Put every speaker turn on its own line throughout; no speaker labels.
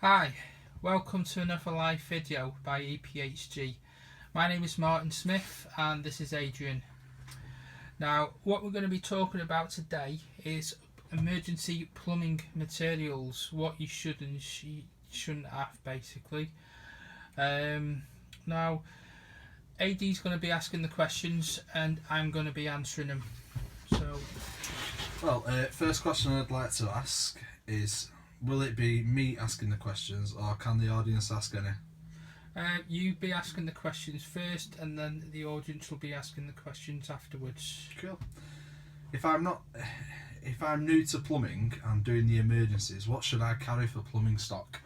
Hi, welcome to another live video by EPHG. My name is Martin Smith and this is Adrian. Now, what we're going to be talking about today is emergency plumbing materials, what you should and shouldn't have basically. Now, AD's going to be asking the questions and I'm going to be answering them.
First question I'd like to ask is, will it be me asking the questions or can the audience ask any?
You be asking the questions first and then the audience will be asking the questions afterwards.
Cool. If I'm new to plumbing and doing the emergencies, what should I carry for plumbing stock?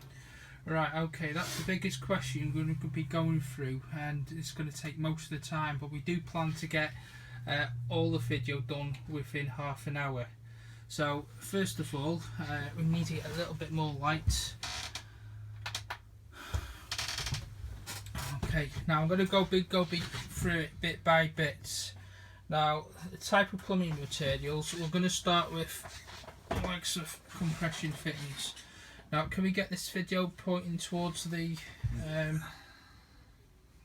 Right, okay, that's the biggest question we're going to be going through, and it's going to take most of the time, but we do plan to get all the video done within half an hour. So first of all, we need to get a little bit more light. Okay, now I'm going to go through it bit by bit. Now, the type of plumbing materials, we're going to start with the likes of compression fittings. Now, can we get this video pointing towards the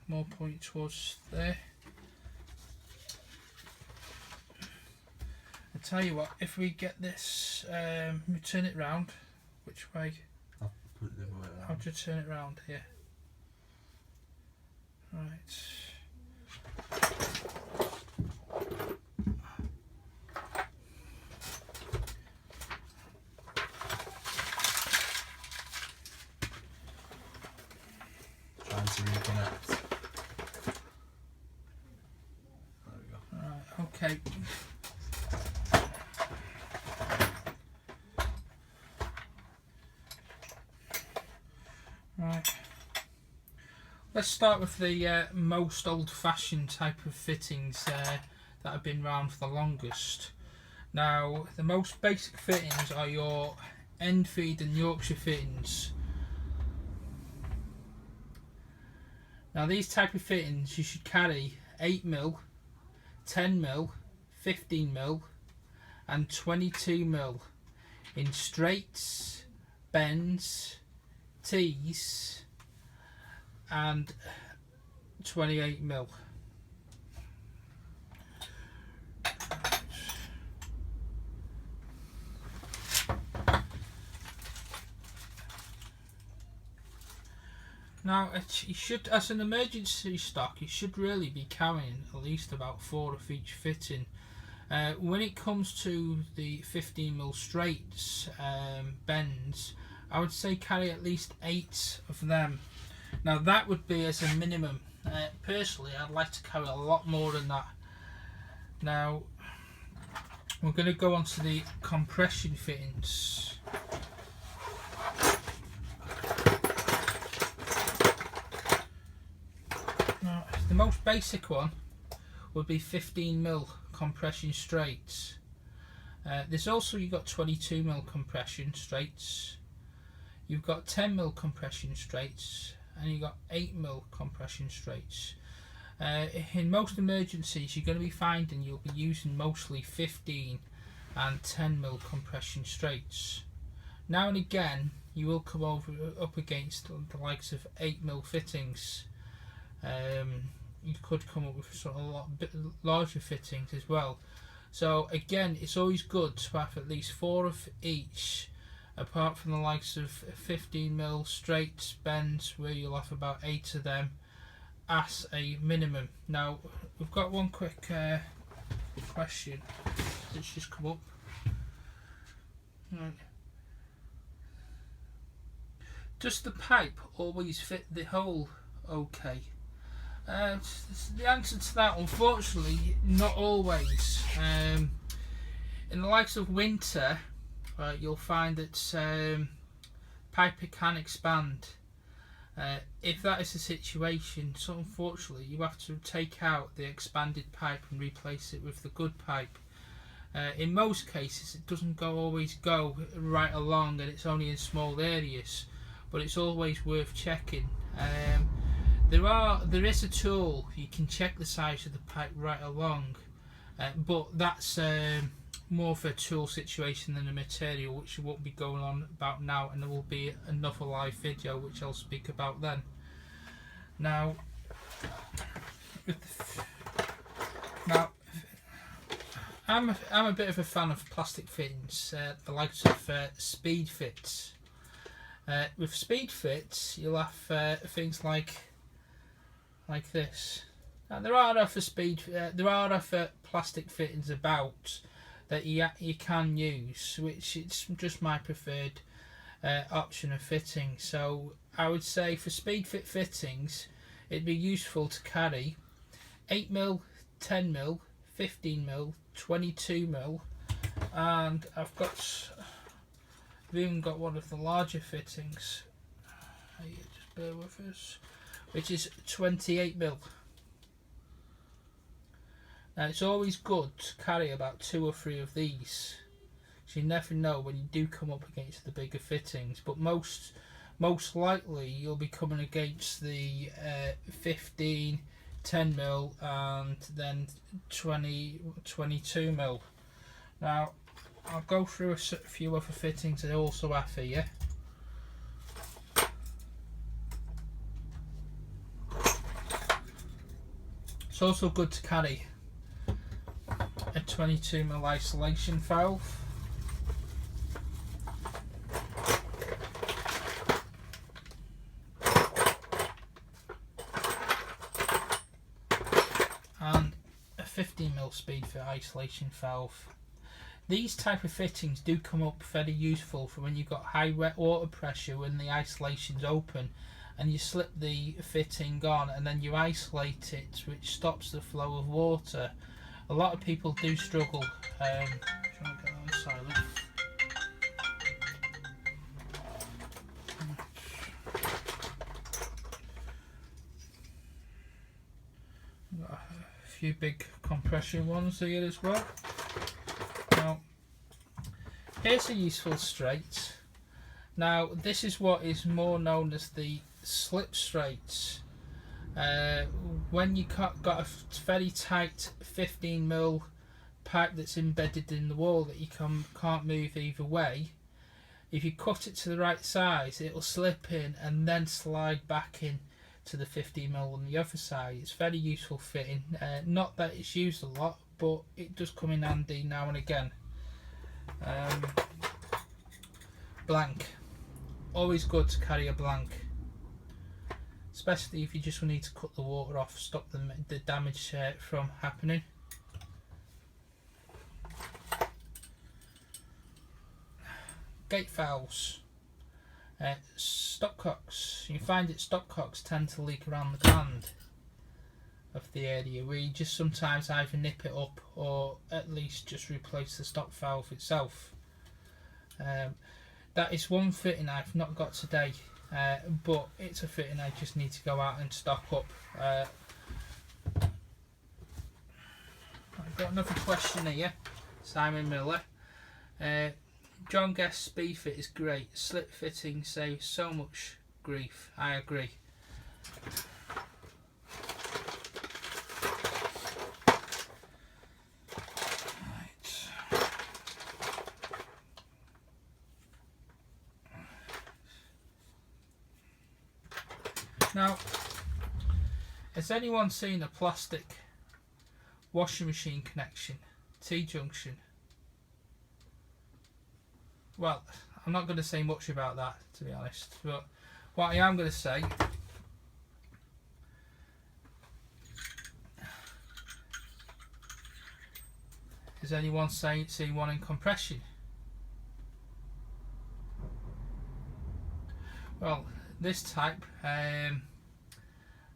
more point towards there? I tell you what, if we get this, we turn it round. Which way?
I'll put it the other way around.
I'll just turn it round here. Right.
Trying to reconnect. There we go.
Right, okay. Right. Let's start with the most old-fashioned type of fittings that have been around for the longest. Now, the most basic fittings are your Enfield and Yorkshire fittings. Now, these type of fittings you should carry 8mm, 10mm, 15mm and 22mm in straights, bends, T's and 28mm. Now, you should, as an emergency stock, you should really be carrying at least about 4 of each fitting. When it comes to the 15mm straights bends, I would say carry at least 8 of them. Now, that would be as a minimum. Personally, I'd like to carry a lot more than that. Now, we're going to go on to the compression fittings. Now, the most basic one would be 15mm compression straights. There's also, you've got 22mm compression straights. You've got 10mm compression straights and you've got 8mm compression straights. In most emergencies, you're going to be finding you'll be using mostly 15 and 10mm compression straights. Now and again, you will come up against the likes of 8mm fittings. You could come up with sort of a lot larger fittings as well. So again, it's always good to have at least 4 of each, apart from the likes of 15mm straights bends where you'll have about 8 of them as a minimum. Now, we've got one quick question that's just come up. Right. Does the pipe always fit the hole okay? The answer to that, unfortunately, not always. In the likes of winter, you'll find that pipe can expand. If that is the situation, so unfortunately you have to take out the expanded pipe and replace it with the good pipe. In most cases it doesn't always go right along and it's only in small areas, but it's always worth checking. There is a tool you can check the size of the pipe right along, but that's more for a tool situation than a material, which won't be going on about now, and there will be another live video which I'll speak about then. Now, now I'm a bit of a fan of plastic fittings, the likes of Speed Fits. With Speed Fits, you'll have things like this. And there are other plastic fittings about that you can use, which it's just my preferred option of fitting. So I would say for Speed Fit fittings, it'd be useful to carry 8mm, 10mm, 15mm, 22mm, and I've even got one of the larger fittings. Just bear with us, which is 28mm. Now it's always good to carry about 2 or 3 of these, so you never know when you do come up against the bigger fittings. But most likely you'll be coming against the 15, 10mm and then 22mm. Now I'll go through a few other fittings I also have here. It's also good to carry a 22mm isolation valve. And a 15mm Speed Fit isolation valve. These type of fittings do come up very useful for when you've got high water pressure when the isolation's open and you slip the fitting on and then you isolate it, which stops the flow of water. A lot of people do struggle. Trying to get that on silent. Got a few big compression ones here as well. Now, here's a useful straight. Now, this is what is more known as the slip straights. When you got a very tight 15mm pipe that's embedded in the wall that you can't move either way, if you cut it to the right size, it'll slip in and then slide back in to the 15mm on the other side. It's very useful fitting. Not that it's used a lot, but it does come in handy now and again. Blank. Always good to carry a blank, especially if you just need to cut the water off, stop the damage from happening. Gate valves. Stopcocks. You find that stopcocks tend to leak around the gland of the area, where you just sometimes either nip it up or at least just replace the stop valve itself. That is one fitting I've not got today, but it's a fitting I just need to go out and stock up. I've got another question here. Simon Miller. John Guest Speed Fit is great. Slip fitting saves so much grief. I agree. Now, has anyone seen a plastic washing machine connection, T-junction? Well, I'm not going to say much about that, to be honest, but what I am going to say is, anyone seen one in compression? Well, this type are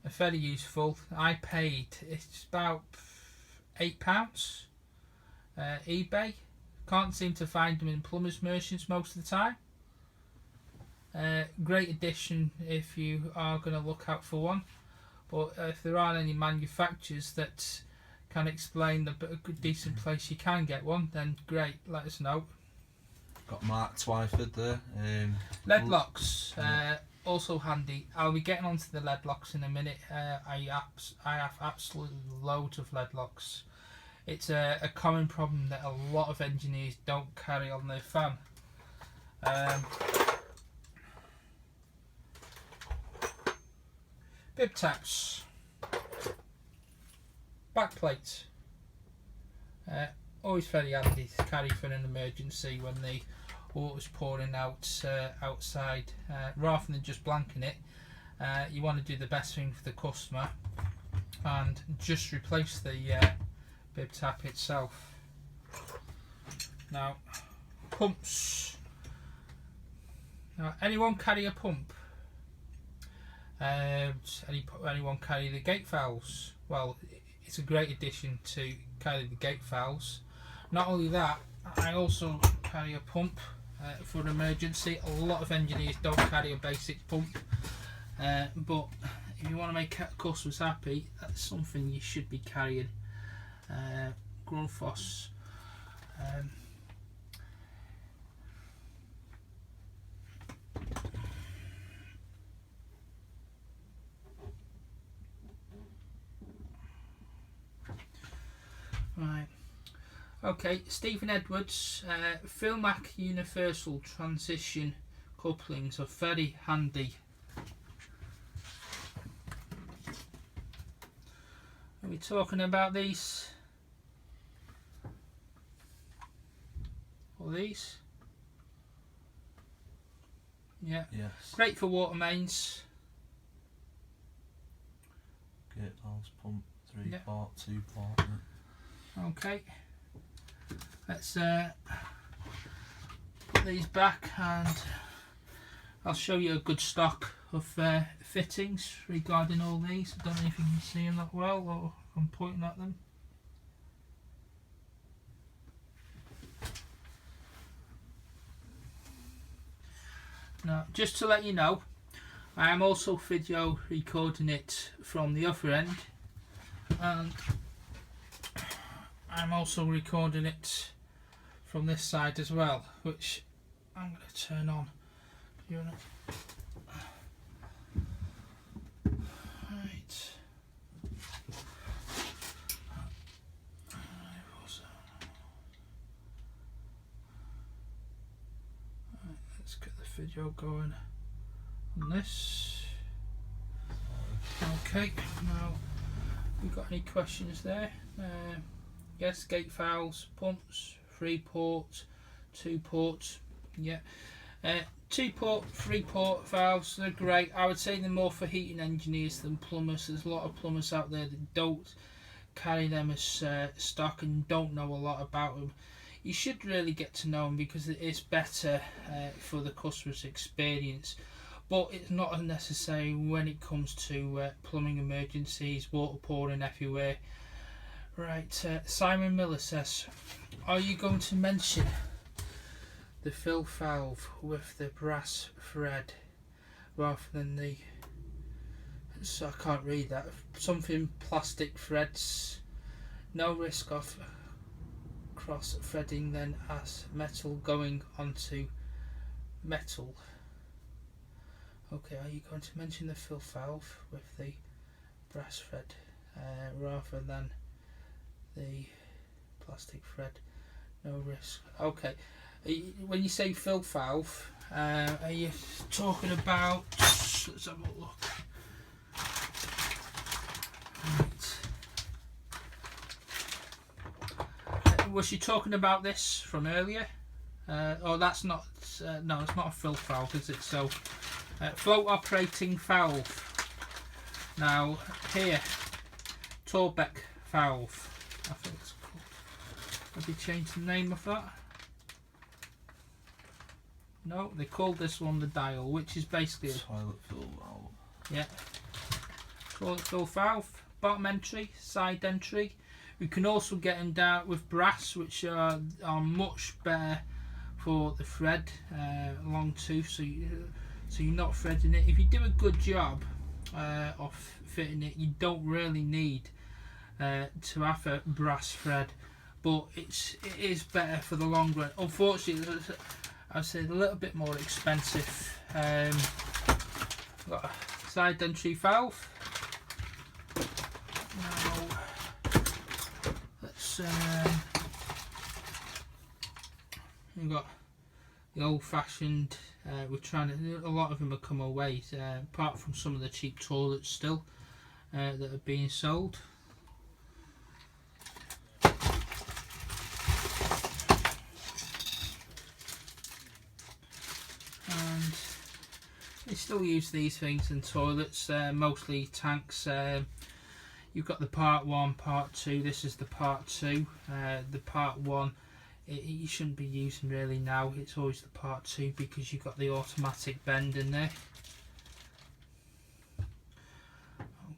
fairly useful. I paid, it's about £8 eBay. Can't seem to find them in plumbers merchants most of the time. Great addition if you are going to look out for one, but if there aren't any manufacturers that can explain the decent place you can get one, then great, let us know.
Got Mark Twyford there.
Lead locks, also handy. I'll be getting onto the lead locks in a minute. I have absolutely loads of lead locks. It's a common problem that a lot of engineers don't carry on their fan. Bib taps, back plates, always very handy to carry for an emergency when the water's pouring out outside. Rather than just blanking it, you want to do the best thing for the customer and just replace the bib tap itself. Now, pumps. Now, anyone carry a pump? Anyone carry the gate valves? Well, it's a great addition to carry the gate valves. Not only that, I also carry a pump for an emergency. A lot of engineers don't carry a basic pump, but if you want to make customers happy, that's something you should be carrying. Grundfos. Right. Okay, Stephen Edwards, Philmac Universal Transition couplings are very handy. Are we talking about these? Or these? Yeah.
Yes.
Great for water mains.
Gate valves, pump, 3
Yeah.
part, 2 part.
Okay. Let's put these back and I'll show you a good stock of fittings regarding all these. I don't know if you can see them that well or I'm pointing at them. Now, just to let you know, I am also video recording it from the other end, and I'm also recording it from this side as well, which I'm going to turn on. Right. Let's get the video going on this. Okay, now we got any questions there? Yes, gate valves, pumps, 3 port, 2 ports. Yeah, 2 port, 3 port valves, they're great. I would say they're more for heating engineers than plumbers. There's a lot of plumbers out there that don't carry them as stock and don't know a lot about them. You should really get to know them because it is better for the customer's experience. But it's not necessary when it comes to plumbing emergencies, water pouring everywhere. Right, Simon Miller says, are you going to mention the fill valve with the brass thread rather than the, so I can't read that, something plastic threads, no risk of cross threading then as metal going onto metal? Okay, are you going to mention the fill valve with the brass thread rather than the plastic thread, no risk? Okay, when you say fill valve, are you talking about, let's have a look. Right. Was she talking about this from earlier? Oh, that's not, no, it's not a fill valve, is it? So, float operating valve. Now, here, Torbeck valve. I think it's called. Have you changed the name of that? No, they called this one the dial, which is basically a
toilet fill valve.
Yeah. Toilet fill valve, bottom entry, side entry. We can also get them down with brass, which are much better for the thread long tooth, so you're not threading it. If you do a good job of fitting it, you don't really need to have a brass thread, but it is better for the long run. Unfortunately, I'd say a little bit more expensive. Got a side entry valve. Now let's we've got the old-fashioned. We're trying to. A lot of them have come away, apart from some of the cheap toilets still that are being sold. And they still use these things in toilets, mostly tanks. You've got the part 1, part 2. This is the part 2. The part 1 you shouldn't be using really now. It's always the part 2 because you've got the automatic bend in there.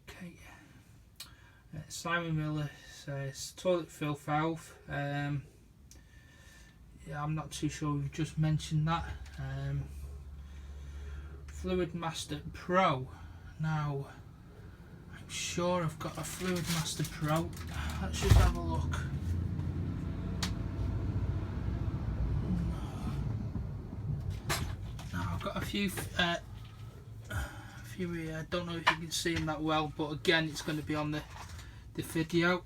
Okay. Simon Miller says toilet fill valve. Yeah, I'm not too sure. We've just mentioned that. Fluid Master Pro. Now, I'm sure I've got a Fluid Master Pro. Let's just have a look. Now, I've got a few here. I don't know if you can see them that well, but again, it's going to be on the video.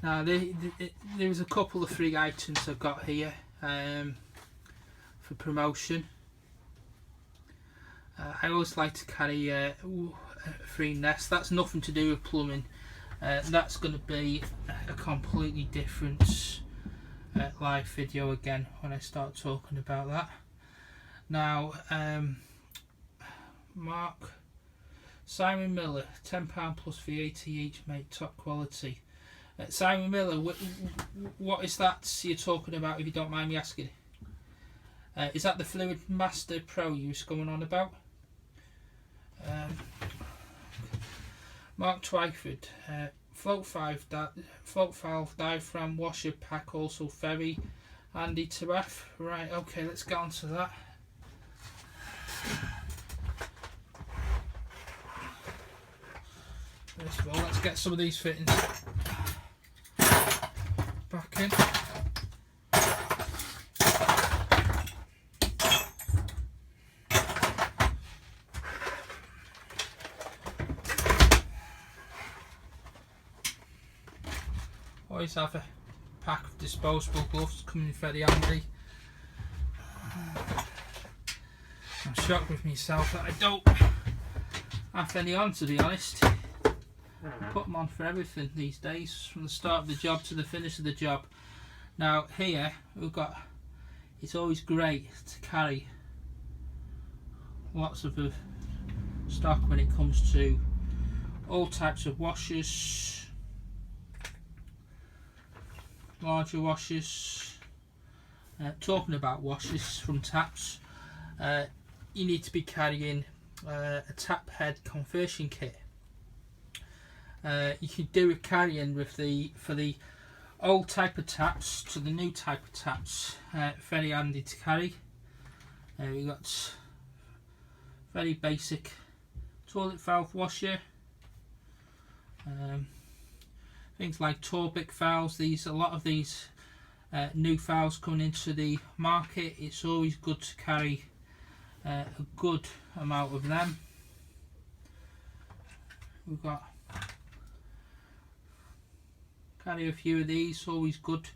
Now, there's a couple of free items I've got here for promotion. I always like to carry a free nest. That's nothing to do with plumbing. That's going to be a completely different live video again when I start talking about that. Now, Simon Miller, £10 plus VAT each, mate, top quality. Simon Miller, what is that you're talking about, if you don't mind me asking? Is that the Fluid Master Pro you was going on about? Mark Twyford, float valve diaphragm washer pack, also very handy to have. Right, okay, let's get on to that. First of all, let's get some of these fittings back in. Always have a pack of disposable gloves, coming very handy. I'm shocked with myself that I don't have any on, to be honest. I put them on for everything these days, from the start of the job to the finish of the job. Now here we've got, it's always great to carry lots of stock when it comes to all types of washers, larger washers. Talking about washers from taps, you need to be carrying a tap head conversion kit. You can do a carrying with for the old type of taps to the new type of taps. Very handy to carry. We've got very basic toilet valve washer. Things like Torbic valves. A lot of these new valves coming into the market. It's always good to carry a good amount of them. We've got carry a few of these. Always good.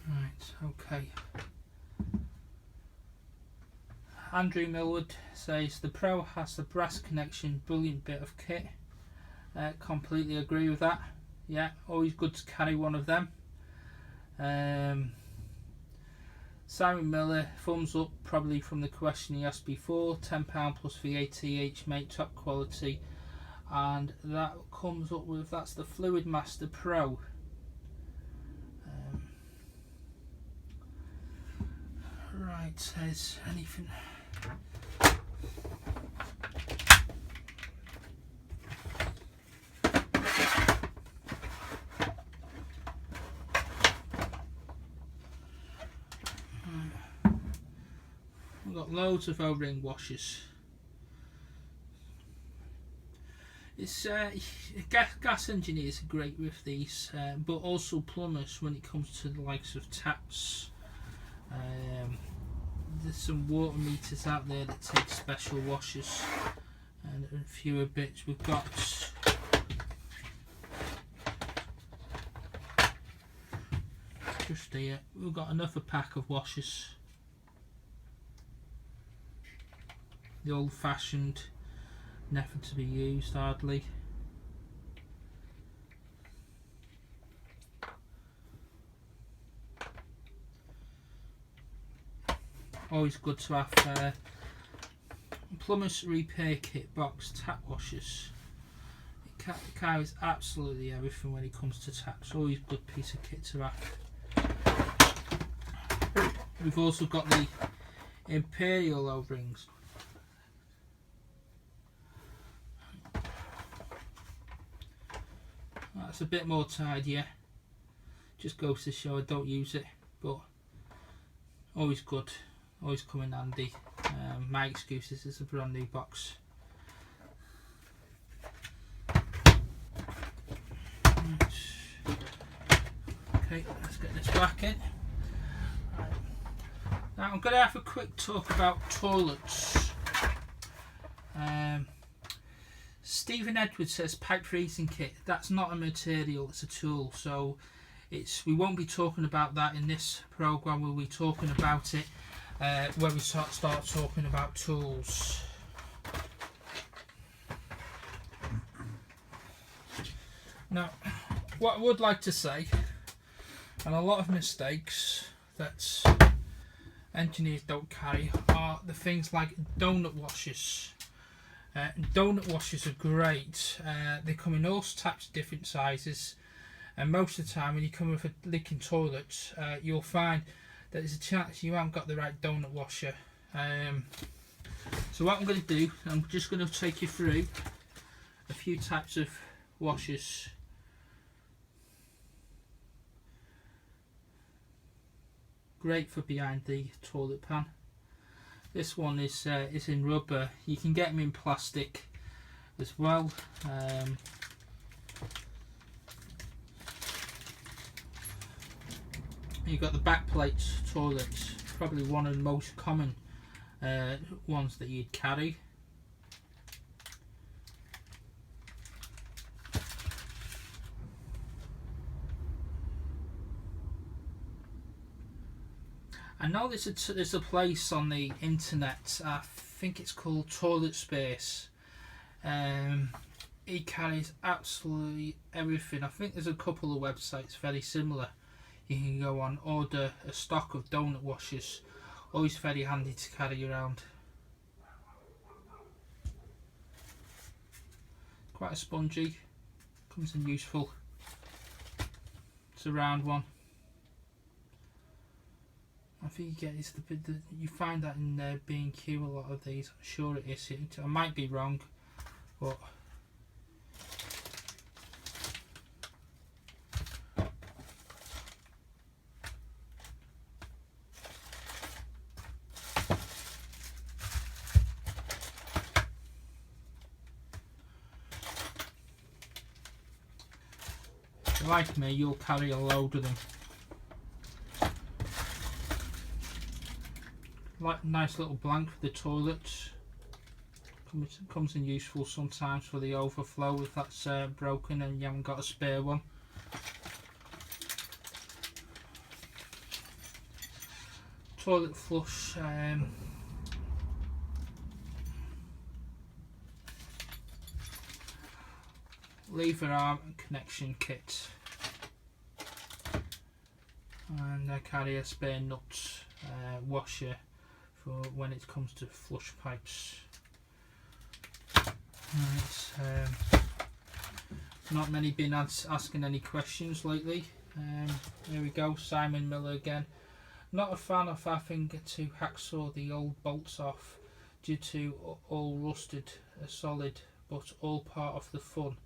Right. Okay. Andrew Millwood says the Pro has the brass connection, brilliant bit of kit. Completely agree with that. Yeah, always good to carry one of them. Simon Miller, thumbs up, probably from the question he asked before. £10 plus VAT each, mate, top quality. And that comes up with, that's the Fluid Master Pro. Right, is anything? We've got loads of O-ring washers. It's gas engineers are great with these, but also plumbers when it comes to the likes of taps. There's some water meters out there that take special washers. and a fewer bits. We've got just here, we've got another pack of washers, the old-fashioned, never to be used hardly. Always good to have plumber's repair kit box tap washers. It carries absolutely everything when it comes to taps. Always a good piece of kit to have. We've also got the Imperial O-rings. That's a bit more tidier. Just goes to show I don't use it, but always good. Always come in handy. My excuse is it's a brand new box. Okay, let's get this back in. Now I'm going to have a quick talk about toilets. Stephen Edwards says pipe freezing kit. That's not a material, it's a tool. So we won't be talking about that in this program. We'll be talking about it when we start talking about tools. Now, what I would like to say, and a lot of mistakes that engineers don't carry, are the things like donut washers. Donut washers are great. They come in all types of different sizes, and most of the time when you come with a leaking toilet, you'll find that there's a chance you haven't got the right donut washer. So what I'm going to do, I'm just going to take you through a few types of washers. Great for behind the toilet pan. This one is in rubber. You can get them in plastic as well. You've got the back plates toilets, probably one of the most common ones that you'd carry. I know there's a place on the internet, I think it's called Toilet Space. It carries absolutely everything. I think there's a couple of websites very similar. You can go on, order a stock of donut washers. Always very handy to carry around. Quite a spongy, comes in useful. It's a round one. I think you get is you find that in B&Q, a lot of these. I'm sure it is. I might be wrong, but if you're like me, you'll carry a load of them. Like nice little blank for the toilet. Comes in useful sometimes for the overflow if that's broken and you haven't got a spare one. Toilet flush. Lever arm and connection kit. And I carry a spare nut washer for when it comes to flush pipes. Right, not many been asking any questions lately. Here we go, Simon Miller again. Not a fan of having to hacksaw the old bolts off due to all rusted solid, but all part of the fun.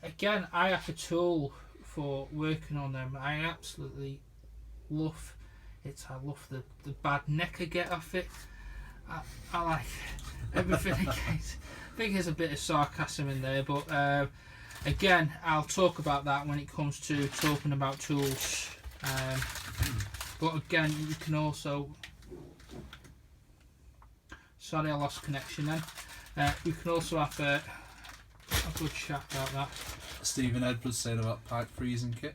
Again, I have a tool for working on them. I absolutely love it. I love the bad neck I get off it. I like everything. I think there's a bit of sarcasm in there, but again, I'll talk about that when it comes to talking about tools. But again, you can also, sorry I lost connection then. We can also have a good chat about that.
Stephen Edwards saying about pipe freezing kit.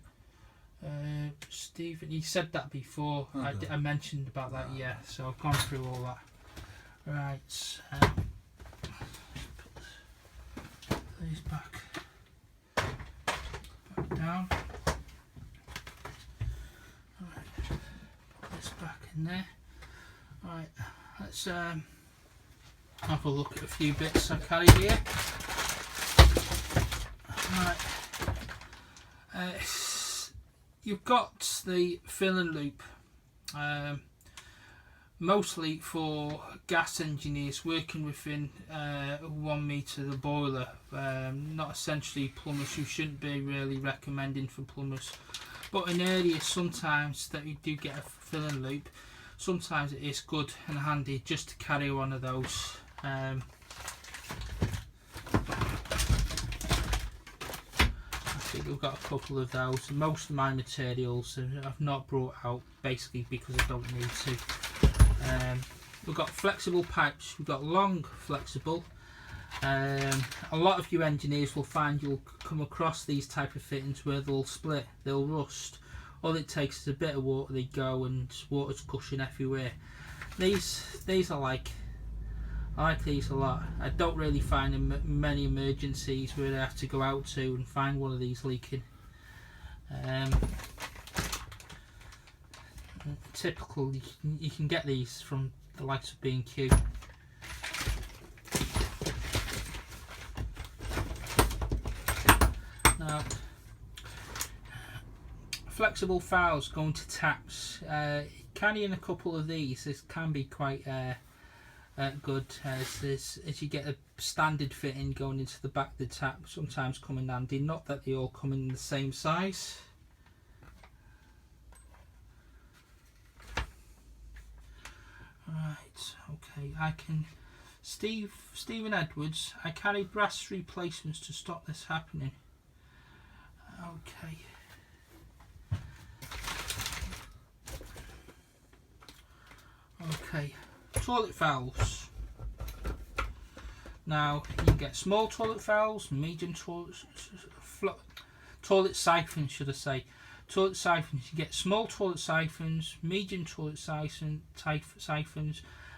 Stephen, he said that before.
Oh,
I mentioned about that, yeah. So I've gone through all that. Right. Put these back down. Right. Put this back in there. Right. Let's have a look at a few bits I carry here. Right. You've got the filling loop, mostly for gas engineers working within 1 metre of the boiler, not essentially plumbers who shouldn't be really recommending for plumbers. But in areas sometimes that you do get a filling loop, sometimes it is good and handy just to carry one of those. We've got a couple of those. Most of my materials I've not brought out basically because I don't need to. We've got flexible pipes, we've got long flexible. A lot of you engineers will find you'll come across these type of fittings where they'll split, they'll rust. All it takes is a bit of water, they go, and water's gushing everywhere. These I like these a lot. I don't really find many emergencies where I have to go out to and find one of these leaking. Typical, you can get these from the likes of B&Q. Now, flexible fouls going to taps. Carrying a couple of these, this can be quite good as you get a standard fitting going into the back of the tap, sometimes come in handy. Not that they all come in the same size. Right, okay, I can Stephen Edwards, I carry brass replacements to stop this happening. Okay. Okay, toilet valves. Now you can get small toilet valves, medium toilet siphons, should I say. Toilet siphons, you get small toilet siphons, medium toilet siphons,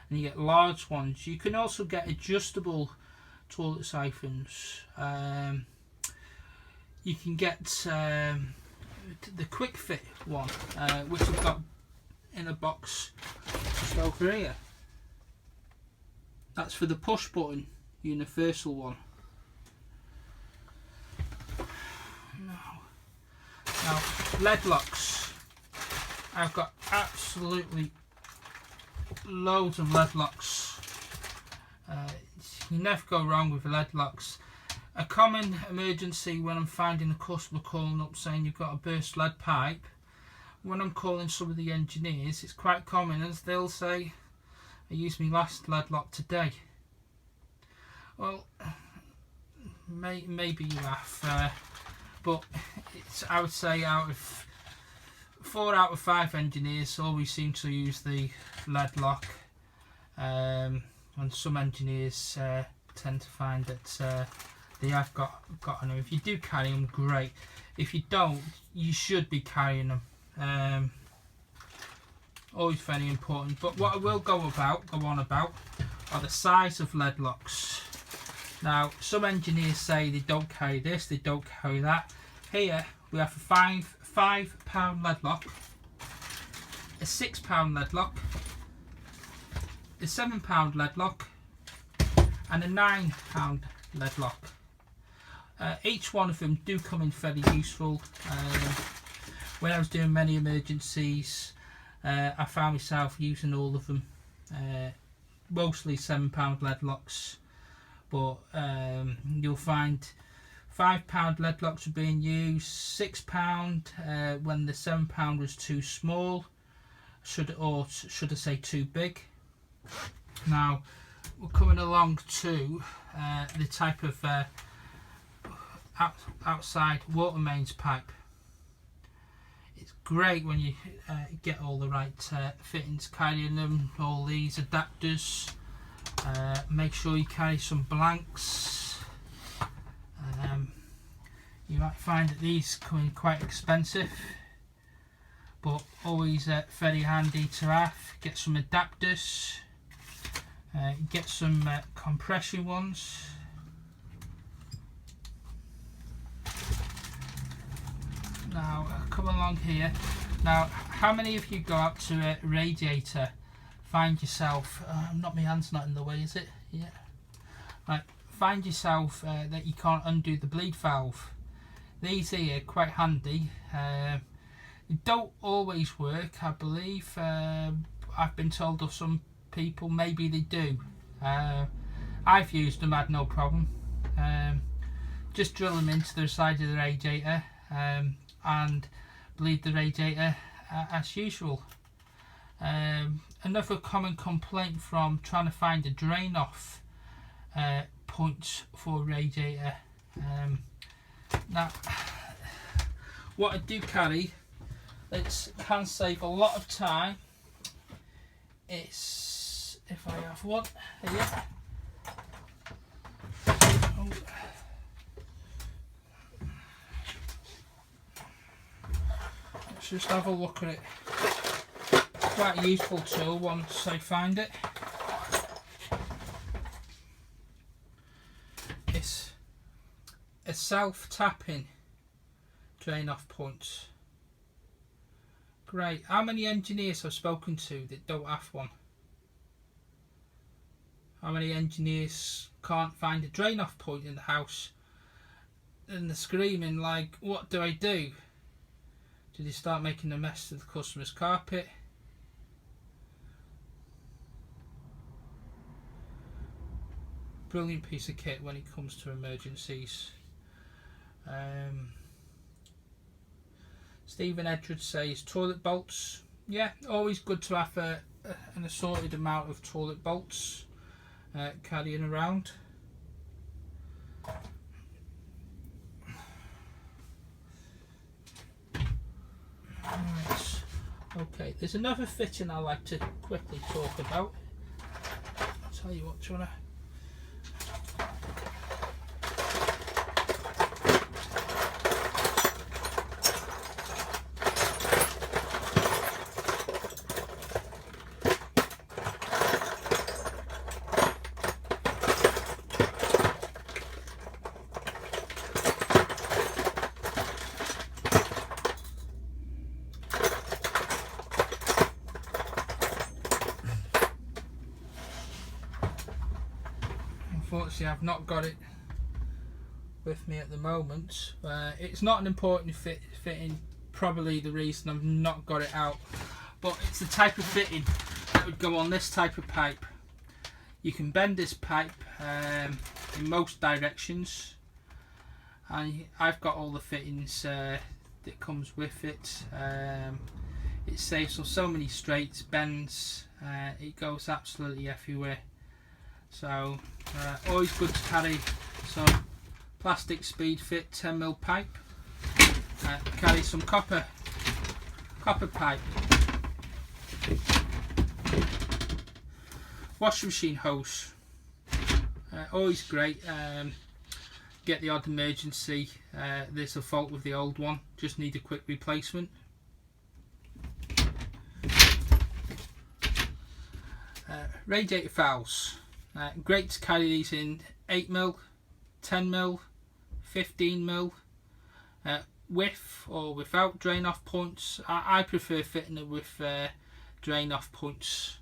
and you get large ones. You can also get adjustable toilet siphons. You can get the quick fit one, which I've got in a box just over here. That's for the push button universal one. Now lead locks. I've got absolutely loads of lead locks. You never go wrong with lead locks. A common emergency when I'm finding a customer calling up saying you've got a burst lead pipe, when I'm calling some of the engineers, it's quite common as they'll say, I used my last lead lock today. Well, maybe you have, but I would say out of 4 out of 5 engineers always seem to use the lead lock, and some engineers tend to find that they have got them. If you do carry them, great. If you don't, you should be carrying them. Always very important. But what I will go on about are the size of lead locks. Now, some engineers say they don't carry this, they don't carry that. Here we have a £5 lead lock, a £6 lead lock, a £7 lead lock, and a £9 lead lock. Each one of them do come in very useful. When I was doing many emergencies, I found myself using all of them. Mostly £7 lead locks, but you'll find £5 lead locks are being used, £6 when the £7 was too small, should I say too big. Now we're coming along to the type of outside water mains pipe. It's great when you get all the right fittings, carrying them, all these adapters. Make sure you carry some blanks. You might find that these come in quite expensive, but always very handy to have. Get some adapters, get some compression ones. Now come along here. Now, how many of you go out to a radiator, find yourself, my hand's not in the way, is it? Yeah. Right, find yourself that you can't undo the bleed valve. These here are quite handy. They don't always work, I believe. I've been told of some people maybe they do. I've used them, had no problem. Just drill them into the side of the radiator and bleed the radiator as usual. Another common complaint from trying to find a drain off points for radiator. Now, what I do carry, it can save a lot of time. It's, if I have one here. Oh. Let's just have a look at it. Quite a useful tool once I find it. It's a self-tapping drain off point. Great. How many engineers I've spoken to that don't have one? How many engineers can't find a drain off point in the house and they're screaming like, what do I do? Do they start making a mess of the customer's carpet? Brilliant piece of kit when it comes to emergencies. Stephen Edwards says toilet bolts. Yeah, always good to have an assorted amount of toilet bolts carrying around. Right. Okay, there's another fitting I like to quickly talk about. I'll tell you what, do you wanna? Unfortunately, I've not got it with me at the moment. It's not an important fitting, probably the reason I've not got it out, but it's the type of fitting that would go on this type of pipe. You can bend this pipe in most directions, and I've got all the fittings that comes with it. It saves on so many straights, bends, it goes absolutely everywhere. So always good to carry some plastic speed fit 10mm pipe. Carry some copper pipe. Washing machine hose. Always great. Get the odd emergency. There's a fault with the old one. Just need a quick replacement. Radiator valves. Great to carry these in 8mm, 10mm, 15mm, with or without drain off points. I prefer fitting it with drain off points.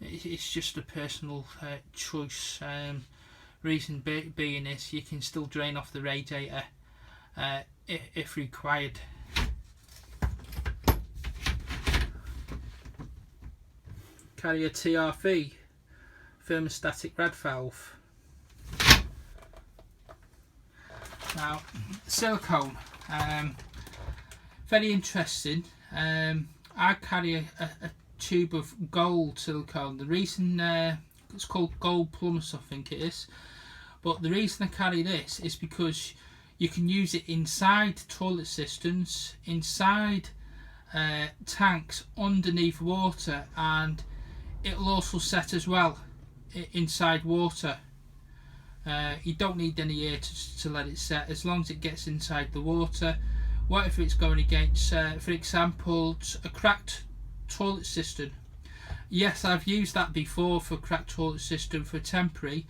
It's just a personal choice. Reason being is you can still drain off the radiator if required. Carry a TRV, thermostatic rad valve. Now, silicone, very interesting. I carry a tube of gold silicone. The reason it's called Gold Plus, I think it is, but the reason I carry this is because you can use it inside toilet cisterns, inside tanks underneath water, and it'll also set as well inside water. You don't need any air to let it set, as long as it gets inside the water. What if it's going against, for example, a cracked toilet cistern? Yes, I've used that before for cracked toilet cistern for temporary.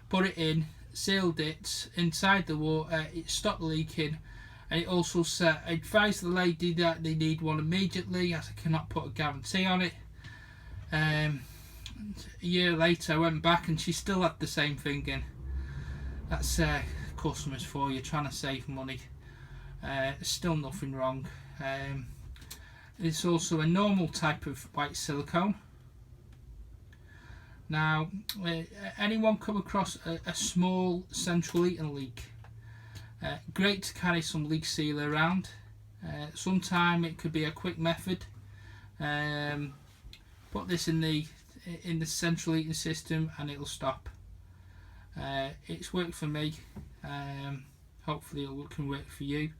Put it in, sealed it inside the water, it stopped leaking, and it also set. I advised the lady that they need one immediately, as I cannot put a guarantee on it. A year later I went back and she still had the same thing in. That's customers for you, trying to save money. Still nothing wrong. It's also a normal type of white silicone. Now, anyone come across a small central heating leak, great to carry some leak sealer around. Sometime it could be a quick method. Put this in the central heating system and it'll stop. It's worked for me. Hopefully it can work for you.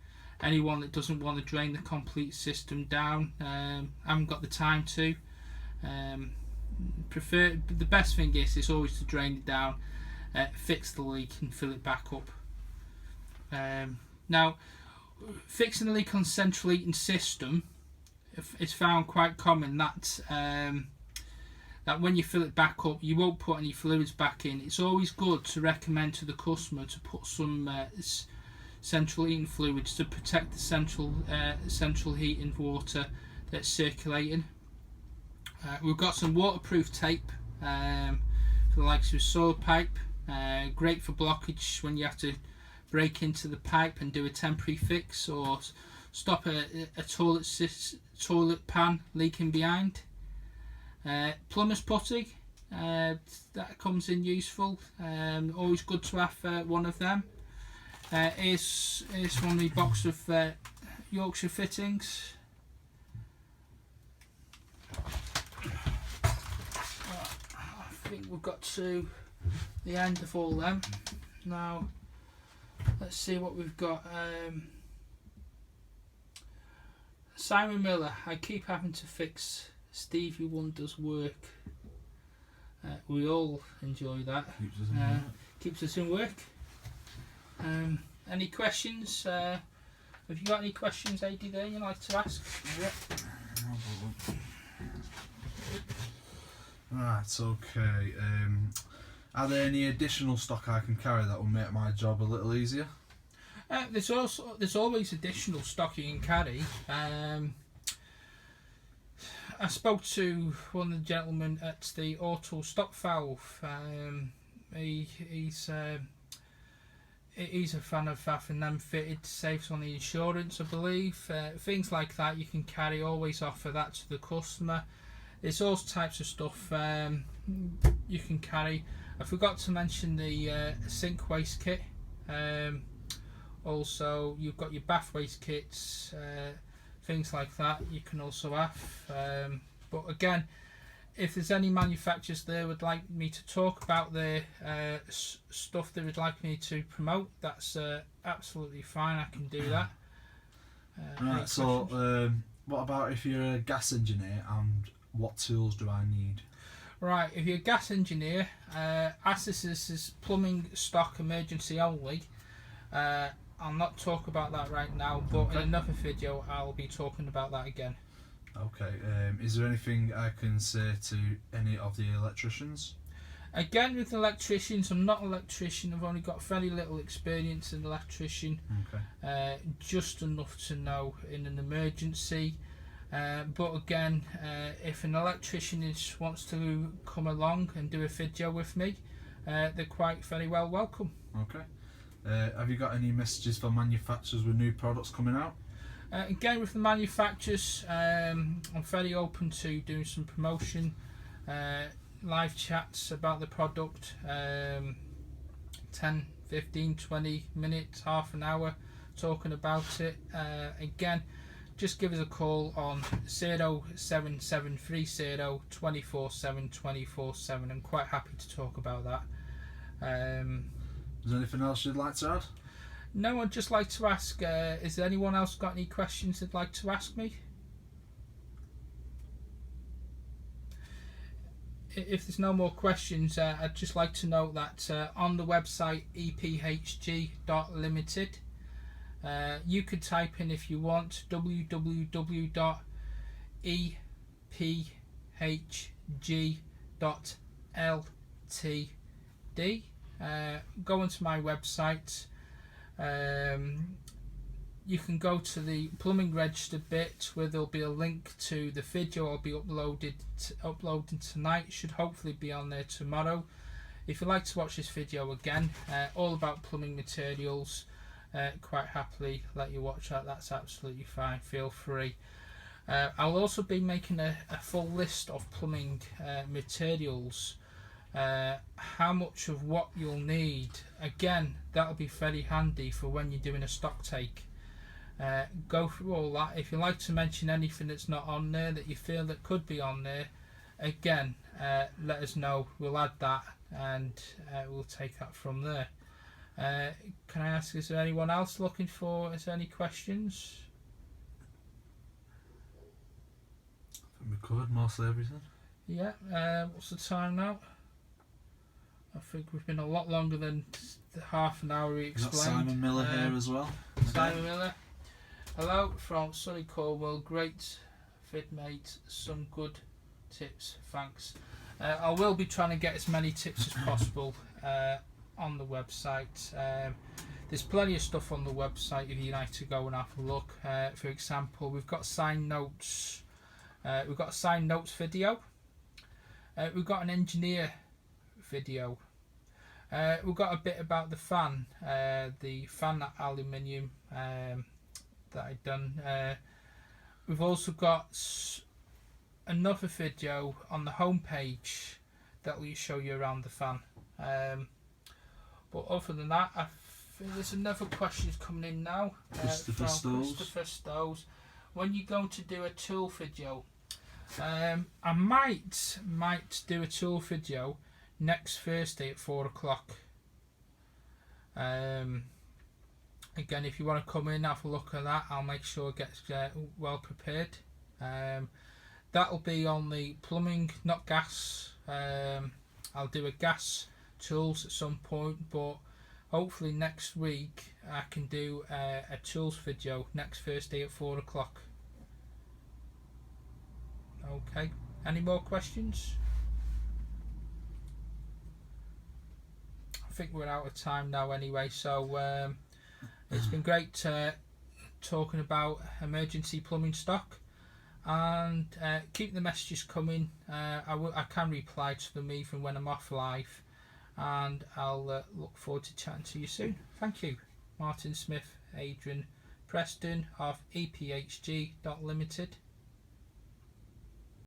Anyone that doesn't want to drain the complete system down, haven't got the time to. The best thing is always to drain it down, fix the leak and fill it back up. Now, fixing a leak on central heating system, it's found quite common that that when you fill it back up, you won't put any fluids back in. It's always good to recommend to the customer to put some central heating fluids to protect the central heating water that's circulating. We've got some waterproof tape for the likes of soil pipe, great for blockage when you have to break into the pipe and do a temporary fix, or stop a toilet pan leaking behind. Plumber's putty, that comes in useful. Always good to have one of them. Here's one of the box of Yorkshire fittings. I think we've got to the end of all them. Now let's see what we've got. Simon Miller, I keep having to fix Stevie Wonder's work. We all enjoy that. Keeps us in work. Any questions? Have you got any questions, AD, there you'd like to ask?
Yep. Right, okay. Are there any additional stock I can carry that will make my job a little easier?
There's always additional stock you can carry. I spoke to one of the gentlemen at the Auto Stock Valve. He's a fan of having them fitted, saves on the insurance, I believe. Things like that you can carry, always offer that to the customer. There's all types of stuff you can carry. I forgot to mention the sink waste kit. Also, you've got your bath waste kits, things like that you can also have. But again, if there's any manufacturers there would like me to talk about their stuff they would like me to promote, that's absolutely fine. I can do that.
Right, so what about if you're a gas engineer, and what tools do I need?
Right, if you're a gas engineer, as this is plumbing stock emergency only, I'll not talk about that right now, but in another video I'll be talking about that again.
Okay, is there anything I can say to any of the electricians?
Again, with electricians, I'm not an electrician, I've only got very little experience in electrician.
Okay.
Just enough to know in an emergency. But again, if an electrician wants to come along and do a video with me, they're quite very well welcome.
Okay. Have you got any messages for manufacturers with new products coming out?
Again, with the manufacturers, I'm very open to doing some promotion, live chats about the product, 10, 15, 20 minutes, half an hour talking about it. Again, just give us a call on 07730 247 247. I'm quite happy to talk about that.
Is there anything else you'd like to add?
No, I'd just like to ask, is there anyone else got any questions they'd like to ask me? if there's no more questions, I'd just like to note that on the website ephg.limited, you could type in, if you want, www.ephg.ltd. Go onto my website. You can go to the plumbing register bit where there'll be a link to the video I'll be uploading tonight. It should hopefully be on there tomorrow. If you'd like to watch this video again, all about plumbing materials, quite happily let you watch that. That's absolutely fine, feel free. I'll also be making a full list of plumbing materials, how much of what you'll need. Again, that'll be very handy for when you're doing a stock take. Go through all that. If you'd like to mention anything that's not on there that you feel that could be on there, again, let us know. We'll add that, and we'll take that from there. Can I ask, is there anyone else looking for, is there any questions?
I think we covered mostly everything.
Yeah, what's the time now? I think we've been a lot longer than the half an hour we
We've got
explained.
Simon Miller here as well.
Simon Miller. Hello from sunny Cornwall. Great vid, mate. Some good tips, thanks. I will be trying to get as many tips as possible on the website. There's plenty of stuff on the website if you like to go and have a look. For example, we've got signed notes. We've got a signed notes video. We've got an engineer video. We've got a bit about the fan aluminium that I've done. We've also got another video on the home page that will show you around the fan. But other than that, I think there's another question coming in now.
Christopher
Stowes. When you're going to do a tool video, I might do a tool video next Thursday at 4 o'clock. Again, if you want to come in, have a look at that, I'll make sure it gets well prepared. That'll be on the plumbing, not gas. I'll do a gas tools at some point, but hopefully next week I can do a tools video next Thursday at 4 o'clock. Okay, any more questions? I think we're out of time now anyway, so it's been great talking about emergency plumbing stock, and keep the messages coming. I can reply to them even when I'm off live, and I'll look forward to chatting to you soon. Thank you. Martin Smith, Adrian Preston of EPHG.Limited.